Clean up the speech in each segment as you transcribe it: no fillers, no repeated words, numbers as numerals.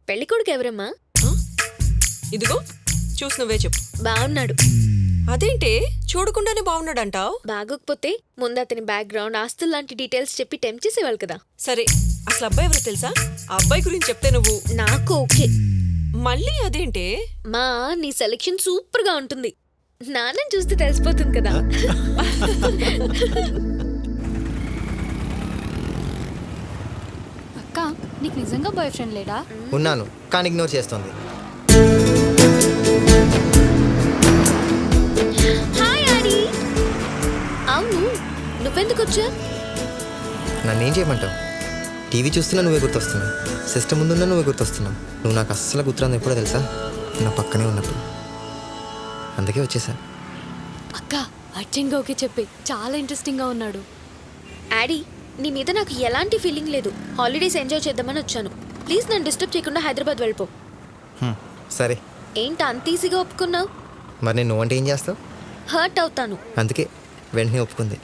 పెళ్ళికొడుకు ఎవరమ్మా? ఇదిగో చూసి నువ్వే చెప్పు. బాగున్నాడు. అదేంటే చూడకుండానే బాగున్నాడంటావు? బాగోకపోతే ముందు అతని బ్యాక్గ్రౌండ్, ఆస్తులు లాంటి డీటెయిల్స్ చెప్పి టెంప్ట్ చేసేవాళ్ళు కదా. సరే, అసలు అబ్బాయి ఎవరో తెలుసా? ఆ అబ్బాయి గురించి చెప్తే నువ్వు నాకు ఓకే. మళ్ళీ అదేంటే? మా నీ సెలెక్షన్ సూపర్ గా ఉంటుంది. నాన్నని చూస్తే తెలిసిపోతుంది కదా. అక్క, నీకు నిజంగా బాయ్ ఫ్రెండ్ లేడా? ఉన్నాను, కానీ ఇగ్నోర్ చేస్తుంది. హాయ్ ఆడి. అవును, నువ్వెందుకు వచ్చా? నన్ను ఏం చేయమంటావు? టీవీ చూస్తున్నా నువ్వే గుర్తొస్తున్నావు, సిస్టమ్ ముందున్నా నువ్వే గుర్తొస్తున్నావు. నువ్వు నాకు అస్సలు గుర్తురాంది ఎప్పుడో తెలుసా? నా పక్కనే ఉన్నప్పుడు. అందుకే వచ్చేసా. అక్క, అర్జెంట్గా ఓకే చెప్పి, చాలా ఇంట్రెస్టింగ్గా ఉన్నాడు. ఆడి, నీ మీద నాకు ఎలాంటి ఫీలింగ్ లేదు. హాలిడేస్ ఎంజాయ్ చేద్దామని వచ్చాను. ప్లీజ్ నన్ను డిస్టర్బ్ చేయకుండా హైదరాబాద్ వెళ్ళిపో. సరే. ఏంటి అంత ఈజీగా ఒప్పుకున్నావు? మరి నేను నువ్వంటే ఏం చేస్తావు? హర్ట్ అవుతాను. అందుకే వెంటనే ఒప్పుకుంది.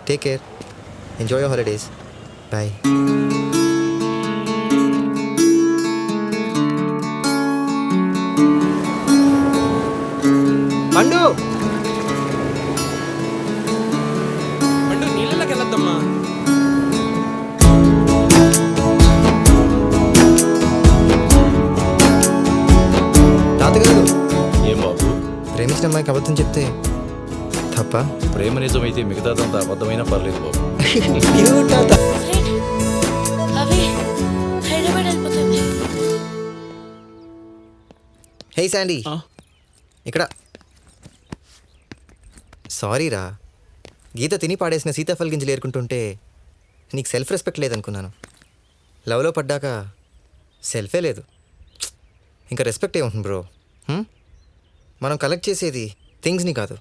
Take care, enjoy your holidays, bye. పండు, పండు నీళ్ళకి వెళ్ళొద్దమ్మా. తాతగారు, ఏం బాబు, ప్రేమించిన అమ్మాయికి అబద్ధం చెప్తే తప్ప? ప్రేమ నిజమైతే మిగతాదంతా అబద్ధమైనా పర్లేదు బాబు. హే శాండీ, ఇక్కడ. సారీ రా, గీత తిని పాడేసిన సీతాఫల్ గింజలు ఏరుకుంటుంటే నీకు సెల్ఫ్ రెస్పెక్ట్ లేదనుకున్నాను. లవ్లో పడ్డాక సెల్ఫే లేదు, ఇంకా రెస్పెక్ట్ ఏముంటుంది బ్రో? మనం కలెక్ట్ చేసేది థింగ్స్ని కాదు,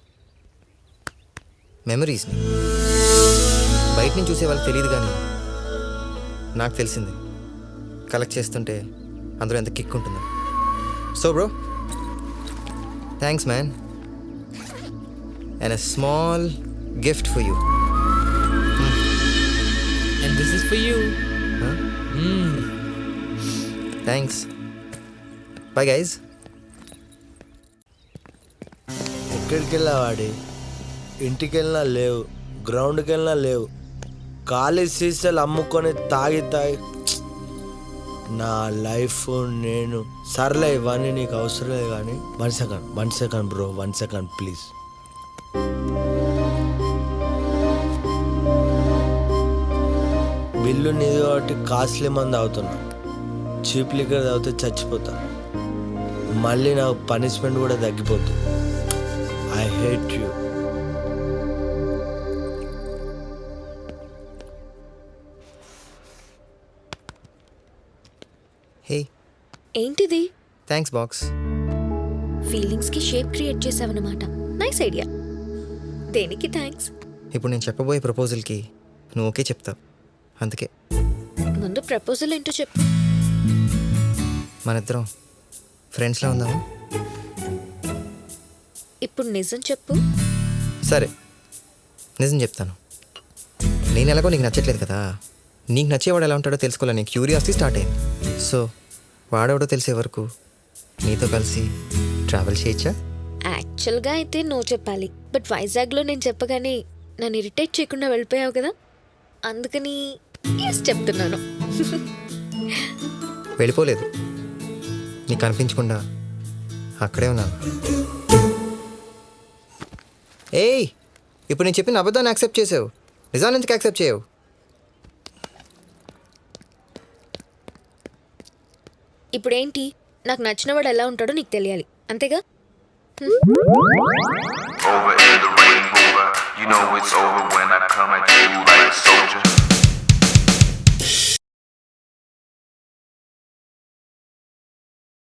మెమరీస్ని. బయట నుంచి చూసే వాళ్ళకి తెలియదు, కానీ నాకు తెలిసింది. కలెక్ట్ చేస్తుంటే అందులో ఎంత కిక్ ఉంటుందో. So bro, thanks man, and a small gift for you. And this is for you. Huh? Thanks. Bye guys. ఎక్కడికి వెళ్ళావాడి? ఇంటికి వెళ్ళినా లేవు, గ్రౌండ్కి వెళ్ళినా లేవు. ఖాళీ సీసాలు అమ్ముకొని తాగి నా లైఫ్ నేను. సర్లే, ఇవన్నీ నీకు అవసరం లేదు, కానీ 1 second bro, 1 second please. Bill నీది కాబట్టి కాస్ట్లీ మంది అవుతున్నా. చీప్ లిక్కర్ తాగితే చచ్చిపోతా. మళ్ళీ నాకు పనిష్మెంట్ కూడా తగ్గిపోతుంది. I hate you. హే, ఏంటిది? Thanks box. ఫీలింగ్స్ కి షేప్ క్రియేట్ చేసావన్నమాట. Nice idea. దేనికి థ్యాంక్స్? ఇప్పుడు నేను చెప్పబోయే ప్రపోజల్కి నువ్వు ఓకే చెప్తావు, అందుకే. ముందు ప్రపోజల్ ఏంటో చెప్పు. మన ఇద్దరం ఫ్రెండ్స్లా ఉందామా? ఇప్పుడు నిజం చెప్పు. సరే, నిజం చెప్తాను. నేను ఎలాగో నీకు నచ్చట్లేదు కదా, నీకు నచ్చేవాడు ఎలా ఉంటాడో తెలుసుకోవాలని క్యూరియాసిటీ స్టార్ట్ అయింది. సో వాడెవడో తెలిసే వరకు నీతో కలిసి ట్రావెల్ చేయొచ్చా? యాక్చువల్గా అయితే నువ్వు చెప్పాలి, బట్ వైజాగ్లో నేను చెప్పగానే నన్ను ఇరిటేట్ చేయకుండా వెళ్ళిపోయావు కదా, అందుకని ఎస్ చెప్తున్నాను. వెళ్ళిపోలేదు, నీకు కనిపించకుండా అక్కడే ఉన్నాను. ఏయ్, ఇప్పుడు నేను చెప్పిన అబద్ధాన్ని యాక్సెప్ట్ చేసావు, నిజాన్ని ఎందుకు యాక్సెప్ట్ చేయవు? ఇప్పుడేంటి, నాకు నచ్చినవాడు ఎలా ఉంటాడో నీకు తెలియాలి, అంతేగా? Over in the rainbow, you know it's over when I come at you like a soldier.